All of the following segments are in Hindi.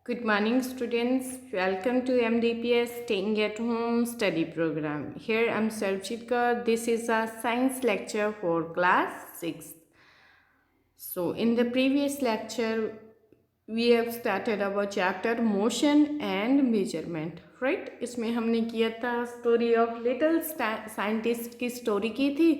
Good morning, students. Welcome to MDPS Staying at Home Study Program. Here I'm Sarvjit Kaur. This is a science lecture for class 6. So, in the previous lecture, we have started our chapter Motion and Measurement. Right? इसमें हमने किया था स्टोरी ऑफ लिटिल साइंटिस्ट की स्टोरी की थी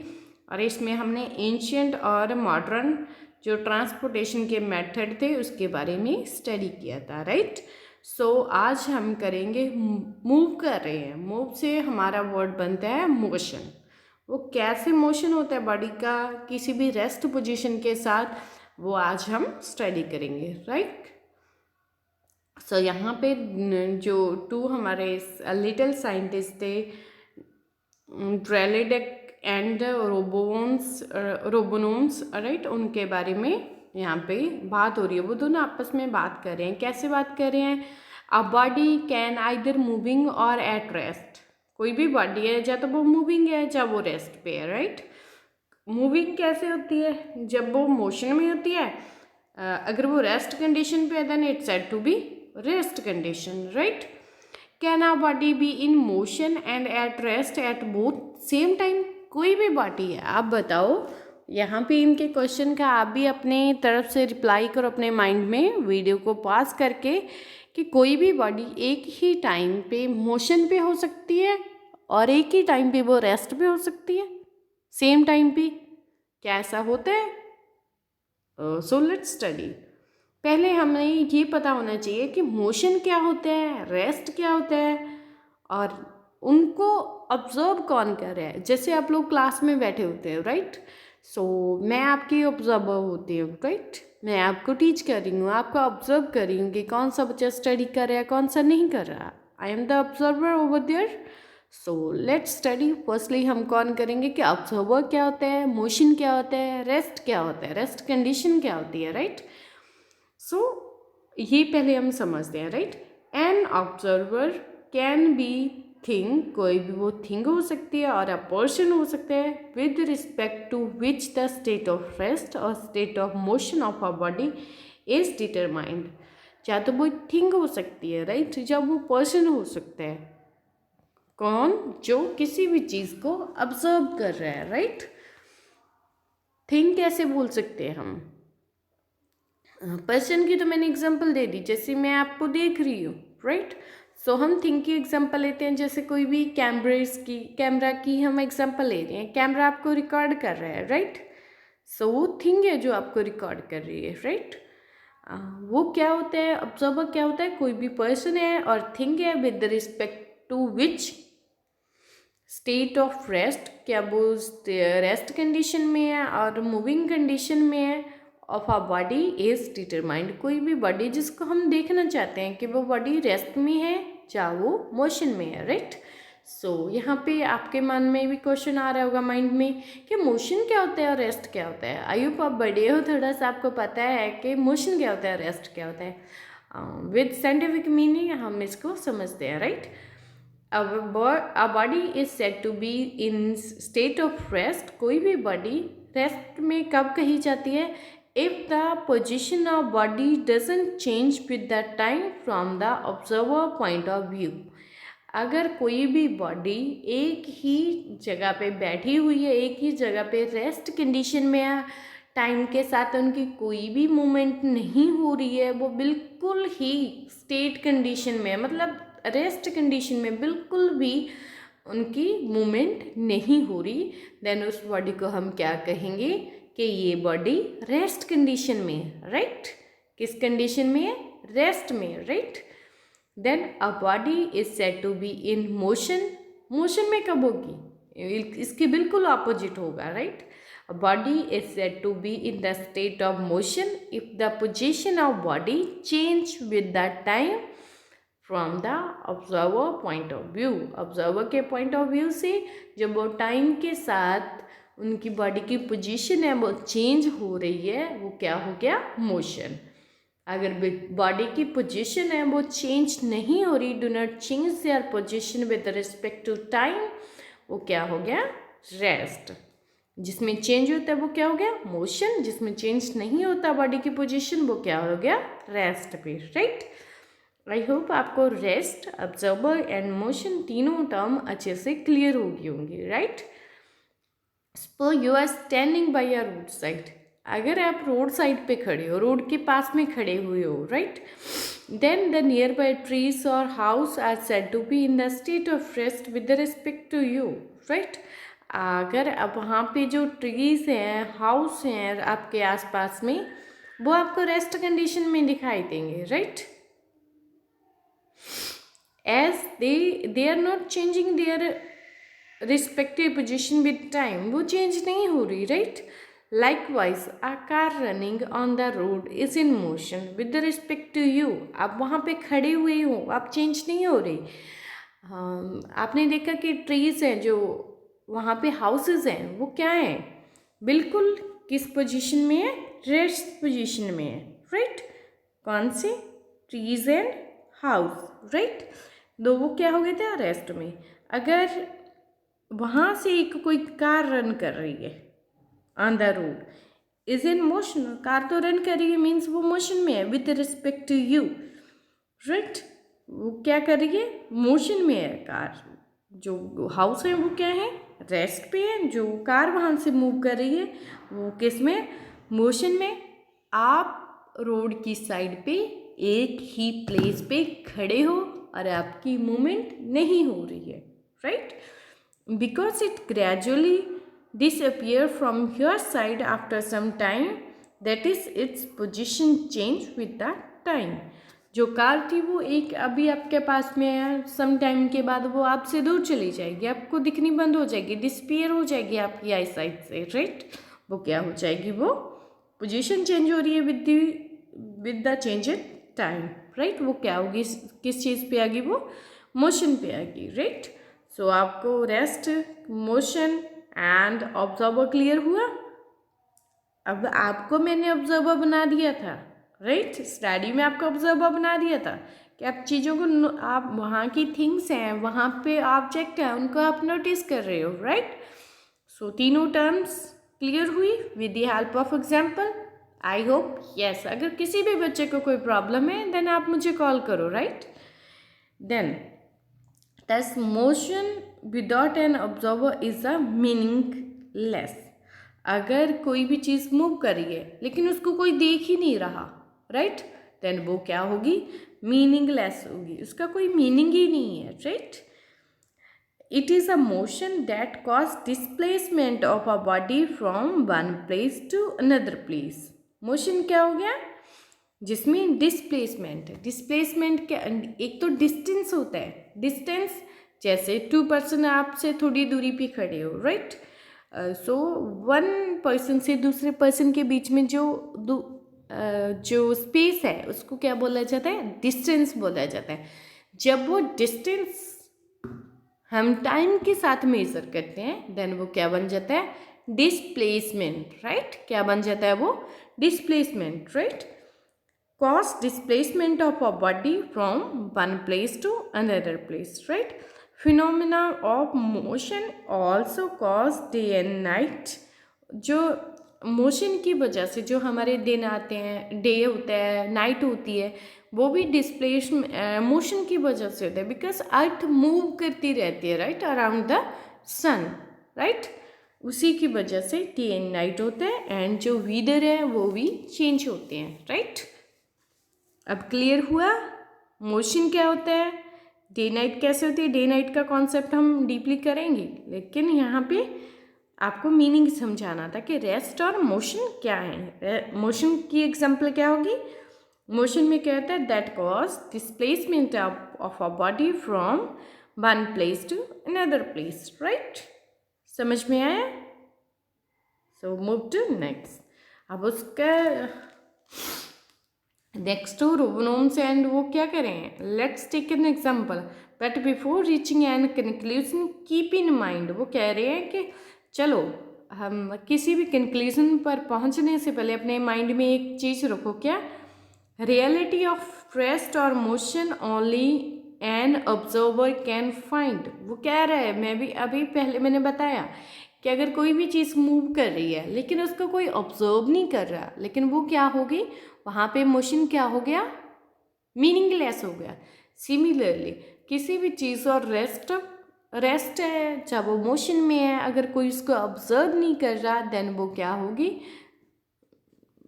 और इसमें हमने एंशियंट और मॉडर्न जो ट्रांसपोर्टेशन के मेथड थे उसके बारे में स्टडी किया था. राइट. सो आज हम करेंगे मूव कर रहे हैं. मूव से हमारा वर्ड बनता है मोशन. वो कैसे मोशन होता है बॉडी का किसी भी रेस्ट पोजीशन के साथ, वो आज हम स्टडी करेंगे. राइट. सो यहाँ पे जो टू हमारे लिटिल साइंटिस्ट थे, ड्रेलिडेक एंड रोबोनोन्स, राइट, उनके बारे में यहाँ पे बात हो रही है. वो दोनों आपस में बात कर रहे हैं. कैसे बात कर रहे हैं? A body can either moving और एट रेस्ट. कोई भी बॉडी है, या तो वो मूविंग है या वो रेस्ट पे है. राइट. मूविंग कैसे होती है? जब वो मोशन में होती है. अगर वो रेस्ट कंडीशन पे है then it's said to be rest condition. Right. Can a body be in motion and at rest at both same time? कोई भी बॉडी है, आप बताओ. यहाँ पे इनके क्वेश्चन का आप भी अपने तरफ से रिप्लाई करो अपने माइंड में, वीडियो को पॉज करके, कि कोई भी बॉडी एक ही टाइम पे मोशन पे हो सकती है और एक ही टाइम पे वो रेस्ट पे हो सकती है सेम टाइम पे. क्या ऐसा होता है? सो लेट्स स्टडी. पहले हमें ये पता होना चाहिए कि मोशन क्या होता है, रेस्ट क्या होता है, और उनको ऑब्जर्व कौन कर रहा है. जैसे आप लोग क्लास में बैठे होते हैं. राइट. सो मैं आपकी ऑब्जर्वर होती हूँ. राइट. मैं आपको टीच कर रही हूँ, आपको ऑब्जर्व कर रही हूँ कि कौन सा बच्चा स्टडी कर रहा है, कौन सा नहीं कर रहा. I am the observer over there. So let's study. Firstly हम कौन करेंगे कि ऑब्जर्वर क्या होता है, मोशन क्या होता है, रेस्ट क्या होता है, रेस्ट कंडीशन क्या होती है. राइट. सो ये पहले हम समझते हैं. Right. An observer can be thing. कोई भी वो थिंग हो सकती है और अ पर्सन हो सकता है with respect to which the state of rest और state of motion of a body is determined. या तो वो थिंग हो सकती है. राइट. या वो पर्सन हो सकता है. कौन? जो किसी भी चीज़ को ऑब्जर्व कर रहा है. राइट. थिंग कैसे बोल सकते हैं हम? पर्सन की तो मैंने एग्जांपल दे दी, जैसे मैं आपको देख रही हूँ. राइट. सो हम थिंग की एग्जांपल लेते हैं. जैसे कोई भी कैमरा की हम एग्जांपल ले रहे हैं. कैमरा आपको रिकॉर्ड कर रहा है. राइट. सो वो थिंग है जो आपको रिकॉर्ड कर रही है. राइट. वो क्या होता है? ऑब्जर्वर क्या होता है? कोई भी पर्सन है और थिंग है with respect to which state of rest. क्या वो रेस्ट कंडीशन में है और मूविंग कंडीशन में है of a body is determined. कोई भी बॉडी जिसको हम देखना चाहते हैं कि वो बॉडी रेस्ट में है या वो मोशन में है. राइट. सो यहाँ पे आपके मन में भी क्वेश्चन आ रहा होगा माइंड में कि मोशन क्या होता है और रेस्ट क्या होता है. आई होप आप बड़े हो, थोड़ा सा आपको पता है कि मोशन क्या होता है, रेस्ट क्या होता है. विद साइंटिफिक मीनिंग हम इसको समझते हैं. Right. A body is said to be in state of rest. कोई भी बॉडी रेस्ट में कब कही जाती है? If the position of body doesn't change with the time from the observer point of view. अगर कोई भी बॉडी एक ही जगह पे बैठी हुई है, एक ही जगह पे रेस्ट कंडीशन में है, टाइम के साथ उनकी कोई भी मूवमेंट नहीं हो रही है, वो बिल्कुल ही स्टेट कंडीशन में है, मतलब रेस्ट कंडीशन में बिल्कुल भी उनकी मूवमेंट नहीं हो रही, देन उस बॉडी को हम क्या कहेंगे कि ये बॉडी रेस्ट कंडीशन में है. राइट. किस कंडीशन में है? रेस्ट में. Right. Then a body is said to be in motion. Motion में कब होगी? इसके बिल्कुल ऑपोजिट होगा. Right. A body is said to be in the state of motion if the position of body change with the time from the observer point of view. Observer के पॉइंट ऑफ व्यू से जब वो टाइम के साथ उनकी बॉडी की पोजीशन है वो चेंज हो रही है, वो क्या हो गया? मोशन. अगर बॉडी की पोजीशन है वो चेंज नहीं हो रही, do not change their position with respect to time, वो क्या हो गया? रेस्ट. जिसमें चेंज होता है वो क्या हो गया? मोशन. जिसमें चेंज नहीं होता बॉडी की पोजीशन वो क्या हो गया? रेस्ट पे. राइट. आई होप आपको रेस्ट, ऑब्जर्वर एंड मोशन तीनों टर्म अच्छे से क्लियर हो गई होंगी, right. Suppose you are standing by a road side, अगर आप रोड साइड पे खड़े हो, रोड के पास में खड़े हुए हो, right, then the nearby trees और house are said to be in the state of rest with respect to you, right. अगर अब वहाँ पे जो ट्रीज हैं, हाउस हैं आपके आसपास में, वो आपको रेस्ट कंडीशन में दिखाई देंगे, right. As they are not changing their respective position with time, वो चेंज नहीं हो रही, right. Likewise a car running on the road is in motion with respect to you, आप वहाँ पे खड़े हुए हो, आप चेंज नहीं हो रही। आपने देखा कि ट्रीज हैं जो वहाँ पे, हाउसेज हैं, वो क्या हैं, बिल्कुल किस पोजीशन में है, रेस्ट पोजीशन में है, राइट। कौन से, ट्रीज एंड हाउस, राइट, दो वो क्या हो गए थे, रेस्ट में। अगर वहाँ से एक कोई कार रन कर रही है on the road, is in motion, car तो रन कर रही है, मीन्स वो मोशन में है with respect to you, right. वो क्या कर रही है, मोशन में है कार। जो हाउस है वो क्या है, रेस्ट पे है। जो कार वहाँ से मूव कर रही है वो किस में, मोशन में। आप रोड की साइड पे एक ही प्लेस पे खड़े हो और आपकी मूवमेंट नहीं हो रही है, right, because it gradually disappear from your side after some time, that is its position change with the time। जो कार थी वो एक अभी आपके पास में है, सम टाइम के बाद वो आपसे दूर चली जाएगी, आपको दिखनी बंद हो जाएगी, डिसपियर हो जाएगी आपकी आई साइड से, राइट। वो क्या हो जाएगी, वो पोजीशन चेंज हो रही है with the change in time, right. वो क्या होगी, किस चीज़ पे आएगी, वो मोशन पे आएगी, राइट। सो आपको rest, motion and observer clear हुआ। अब आपको मैंने ऑब्जर्वर बना दिया था, राइट, स्टडी में आपको ऑब्जर्वर बना दिया था कि आप चीज़ों को, आप वहाँ की थिंग्स हैं, वहाँ पे ऑब्जेक्ट है, उनको आप नोटिस कर रहे हो, राइट। सो तीनों टर्म्स क्लियर हुई with the help of example, I hope yes. अगर किसी भी बच्चे को कोई प्रॉब्लम है देन आप मुझे कॉल करो, right. Then thus motion without an observer is a meaningless। अगर कोई भी चीज़ मूव कर रही है लेकिन उसको कोई देख ही नहीं रहा, राइट, देन वो क्या होगी, मीनिंगलेस होगी, उसका कोई मीनिंग ही नहीं है, right. It is a motion that cause displacement of a body from one place to another place. Motion क्या हो गया, जिसमें डिस्प्लेसमेंट है। डिस्प्लेसमेंट के एक तो डिस्टेंस होता है, डिस्टेंस जैसे 2 पर्सन आपसे थोड़ी दूरी पे खड़े हो, राइट। सो 1 पर्सन से दूसरे पर्सन के बीच में जो स्पेस है उसको क्या बोला जाता है, डिस्टेंस बोला जाता है। जब वो डिस्टेंस हम टाइम के साथ मेजर करते हैं देन वो क्या बन जाता है, डिस्प्लेसमेंट, राइट। क्या बन जाता है वो, displacement, right. cause displacement of a body from one place to another place, right। Phenomena of motion also cause day and night। जो मोशन की वजह से जो हमारे दिन आते हैं, डे होता है, नाइट होती है, वो भी डिस्प्लेस मोशन की वजह से होता है, बिकॉज अर्थ मूव करती रहती है, right, around the sun, right. उसी की वजह से डे एंड नाइट होता है एंड जो वेदर है वो भी चेंज होते हैं, राइट। अब क्लियर हुआ मोशन क्या होता है, डे नाइट कैसे होती है। डे नाइट का कॉन्सेप्ट हम डीपली करेंगे, लेकिन यहाँ पे आपको मीनिंग समझाना था कि रेस्ट और मोशन क्या है। मोशन की एग्जांपल क्या होगी, मोशन में क्या होता है, that cause displacement of a body from one place to another place, right. समझ में आया। So move to next. अब उसका नेक्स्ट रोबोनोम्स एंड वो क्या करें, let's take an example but before reaching an conclusion keep in mind. वो कह रहे हैं कि चलो हम किसी भी कंक्लूजन पर पहुंचने से पहले अपने माइंड में एक चीज़ रखो, क्या, रियलिटी ऑफ रेस्ट और motion only an observer can find. वो कह रहा है, मैं भी अभी पहले मैंने बताया कि अगर कोई भी चीज़ मूव कर रही है लेकिन उसको कोई ऑब्जर्व नहीं कर रहा, लेकिन वो क्या होगी, वहाँ पे मोशन क्या हो गया, मीनिंगलेस हो गया। सिमिलरली किसी भी चीज़ और रेस्ट है, चाहे वो मोशन में है, अगर कोई उसको ऑब्जर्व नहीं कर रहा देन वो क्या होगी,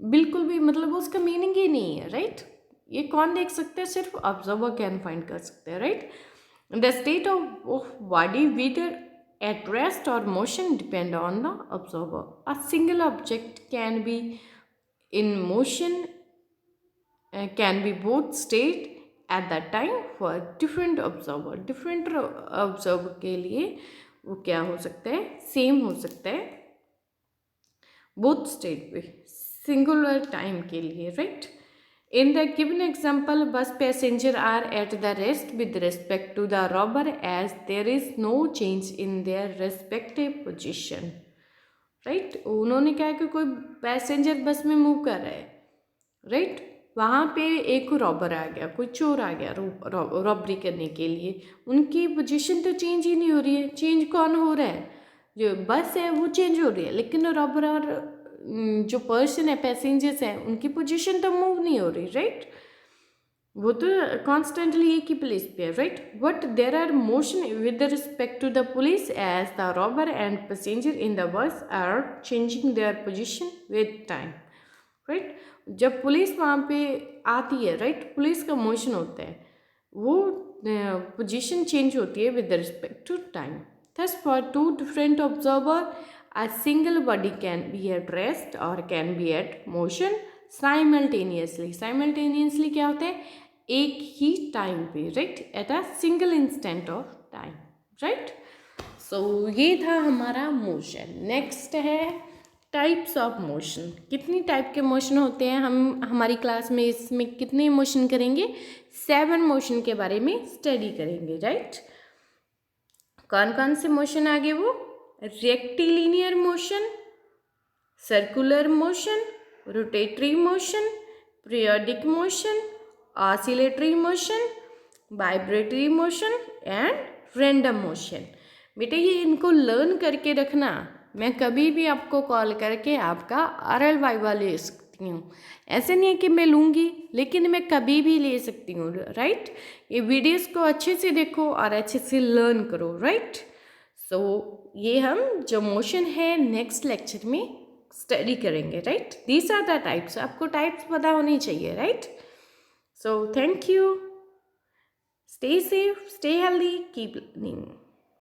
बिल्कुल भी मतलब उसका मीनिंग ही नहीं है, राइट। ये कौन देख सकते हैं, सिर्फ ऑब्जर्वर कैन फाइंड कर सकते हैं, right. The state of body whether at rest or motion depend on the observer. A single object can be in motion, can be both state at that time for different observer. Different observer के लिए वो क्या हो सकता है, सेम हो सकता है both state पे singular time के लिए, right. In the given example, bus passengers are at the rest with respect to the robber as there is no change in their respective position. Right? उन्होंने क्या है कि कोई पैसेंजर बस में मूव कर रहा है, राइट। वहाँ पे एक रॉबर आ गया, कोई चोर आ गया रॉबरी करने के लिए, उनकी पोजीशन तो चेंज ही नहीं हो रही है। चेंज कौन हो रहा है, जो बस है वो चेंज हो रही है, लेकिन रॉबर और जो पर्सन है, पैसेंजर्स हैं, उनकी पोजीशन तो मूव नहीं हो रही, राइट। वो तो कॉन्स्टेंटली एक ही प्लेस पे है, right. But there are motion with respect to the police as the robber and passenger in the bus are changing their position with time, right. जब पुलिस वहाँ पे आती है, राइट, पुलिस का मोशन होता है, वो पोजीशन चेंज होती है with respect to time. Thus, for two different observer, a single body can be at rest or can be at motion simultaneously. Simultaneously क्या होता है, एक ही टाइम पे, right, at a single instant of time, right. So ये था हमारा मोशन। नेक्स्ट है टाइप्स ऑफ मोशन। कितनी टाइप के मोशन होते हैं, हम हमारी क्लास में इसमें कितने मोशन करेंगे, 7 मोशन के बारे में स्टडी करेंगे, राइट। कौन कौन से मोशन आगे, वो rectilinear motion, circular motion, rotatory motion, periodic motion, oscillatory motion, vibratory motion and random motion. बेटे ये इनको लर्न करके रखना, मैं कभी भी आपको कॉल करके आपका RL वाइवा ले सकती हूँ। ऐसे नहीं है कि मैं लूँगी, लेकिन मैं कभी भी ले सकती हूँ, राइट। ये वीडियोस को अच्छे से देखो और अच्छे से लर्न करो, राइट। सो ये हम जो मोशन है नेक्स्ट लेक्चर में स्टडी करेंगे, right. These are the types, आपको टाइप्स पता होनी चाहिए, right. So thank you, stay safe, stay healthy, keep learning.